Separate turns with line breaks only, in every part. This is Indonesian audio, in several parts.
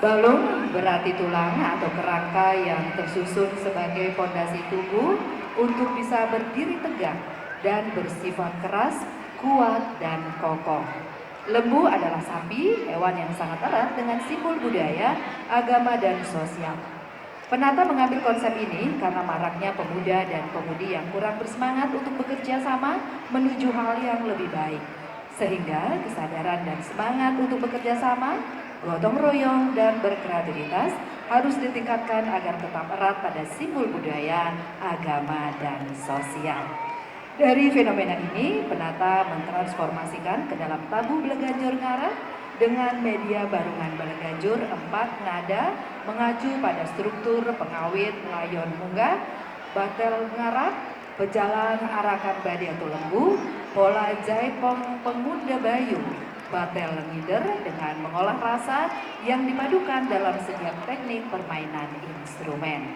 Balung berarti tulang atau kerangka yang tersusun sebagai fondasi tubuh untuk bisa berdiri tegak dan bersifat keras, kuat, dan kokoh. Lembu adalah sapi, hewan yang sangat erat dengan simbol budaya, agama, dan sosial. Penata mengambil konsep ini karena maraknya pemuda dan pemudi yang kurang bersemangat untuk bekerja sama menuju hal yang lebih baik. Sehingga kesadaran dan semangat untuk bekerja sama, gotong royong, dan berkreativitas harus ditingkatkan agar tetap erat pada simbol budaya, agama, dan sosial. Dari fenomena ini, penata mentransformasikan ke dalam tabu Beleganjur Ngarap dengan media barungan Beleganjur 4 nada mengacu pada struktur pengawit layon munggah, batel ngarap, pejalan arakan badiatu lembu, pola jaipong pengunda bayu, batel ngider dengan mengolah rasa yang dipadukan dalam setiap teknik permainan instrumen.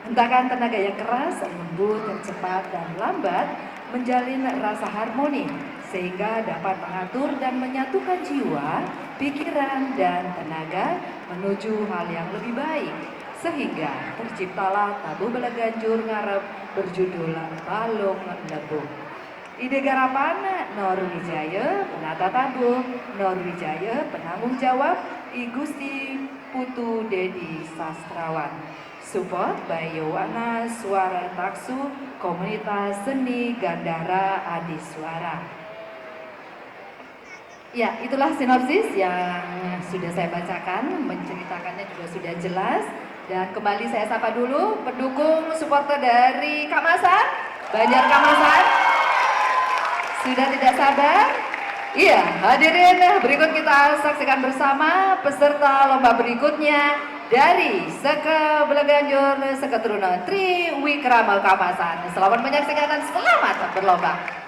Hentakan tenaga yang keras, lembut, cepat, dan lambat menjalin rasa harmoni sehingga dapat mengatur dan menyatukan jiwa, pikiran, dan tenaga menuju hal yang lebih baik. Sehingga terciptalah tabu Beleganjur Ngarep berjudul Balung Lembu. Ide garapan Norwijaya, penata tabu, Norwijaya, penanggung jawab I Gusti Putu Dedi Sastrawan. Support by Yowana Suara Taksu, Komunitas Seni Gandara Adi Suara. Ya, itulah sinopsis yang sudah saya bacakan, menceritakannya juga sudah jelas. Dan kembali saya sapa dulu pendukung supporter dari Kamasan, Banjar Kamasan. Sudah tidak sabar? Iya, hadirin, berikut kita saksikan bersama peserta lomba berikutnya dari Seke Beleganjur Seketurunan Tri Wikrama Kamasan. Selamat menyaksikan dan selamat berlomba.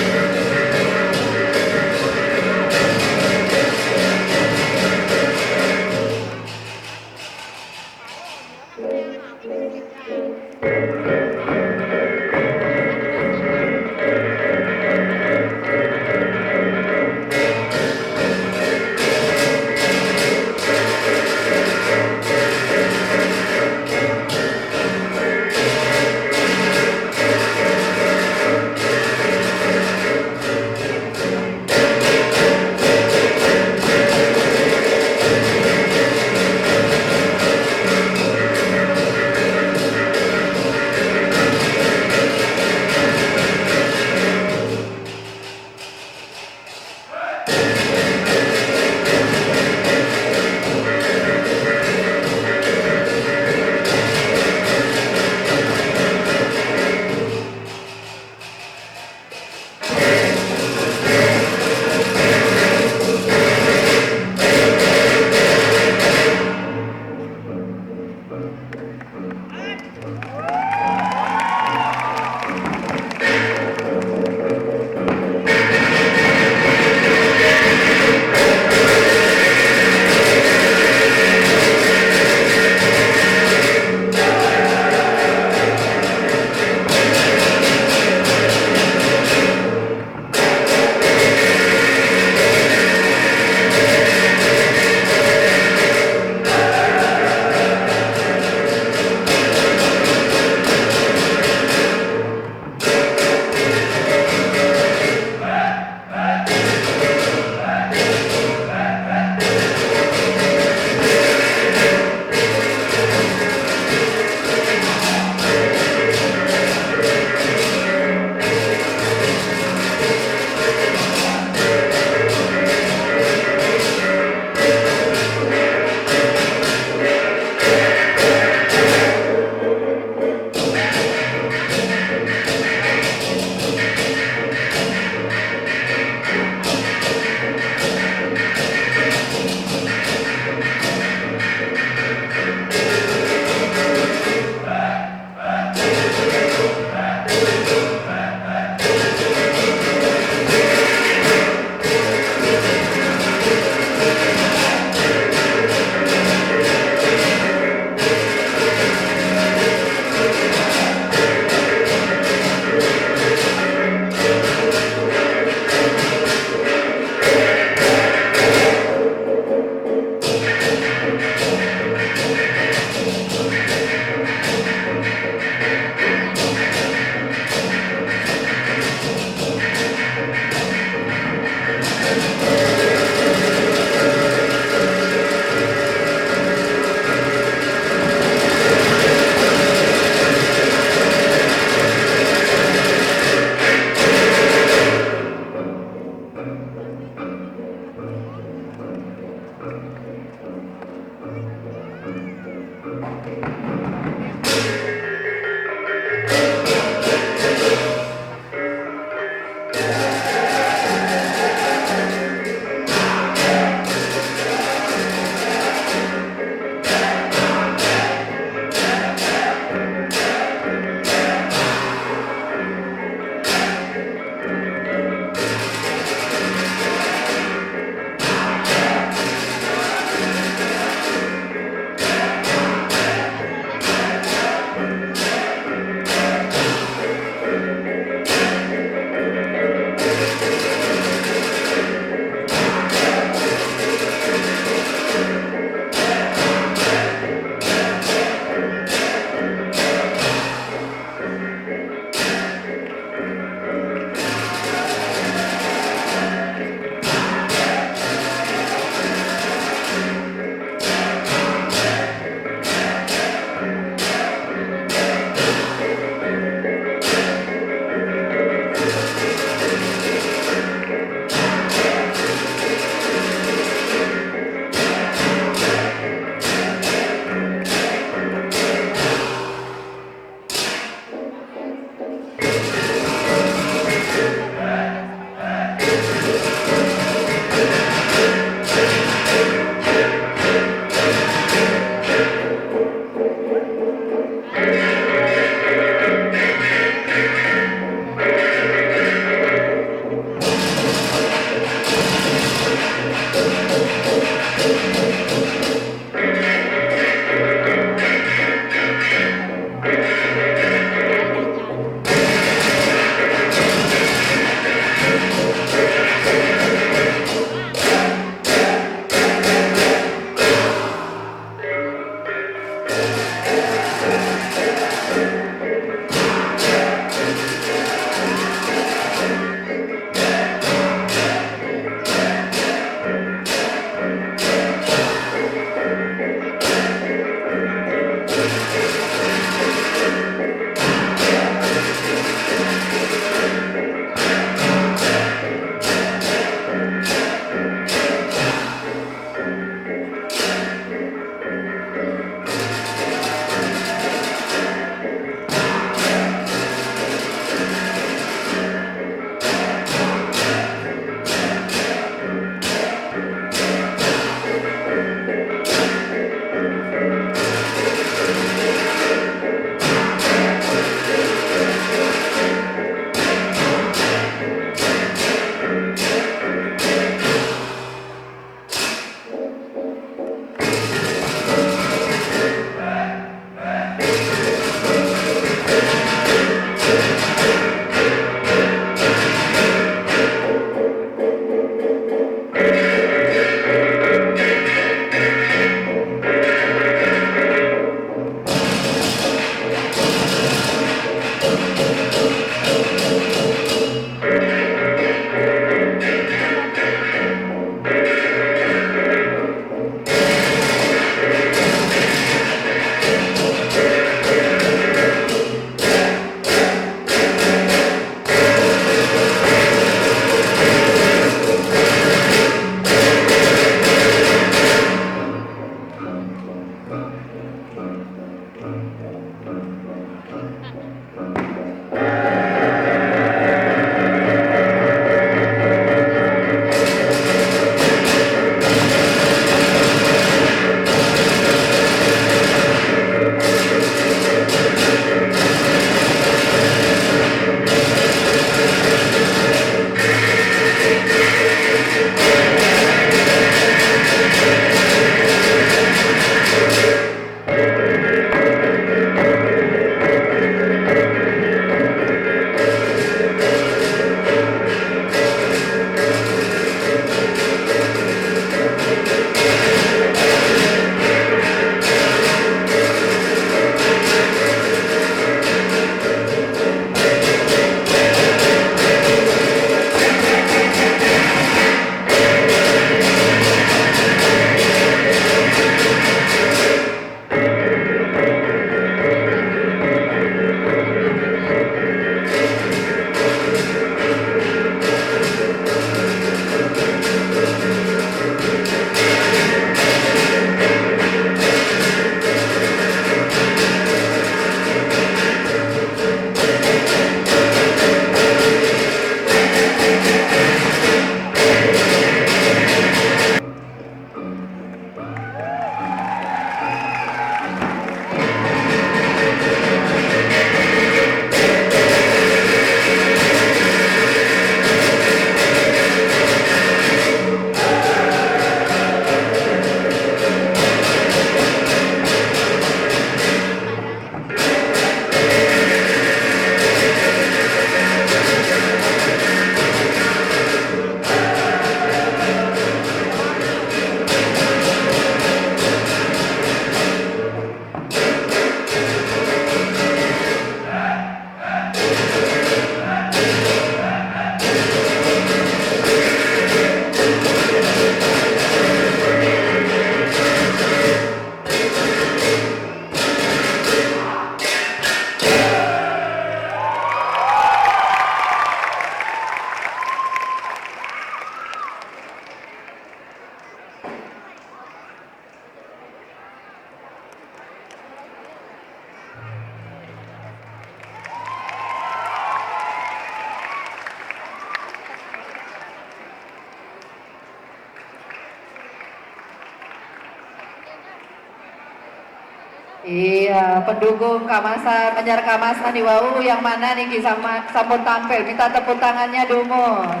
Iya, pendukung Kamasan, penyiar Kamasan di WAU yang mana nih sama sambut tampil, minta tepuk tangannya Dumon.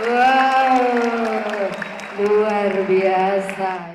Wow, luar biasa.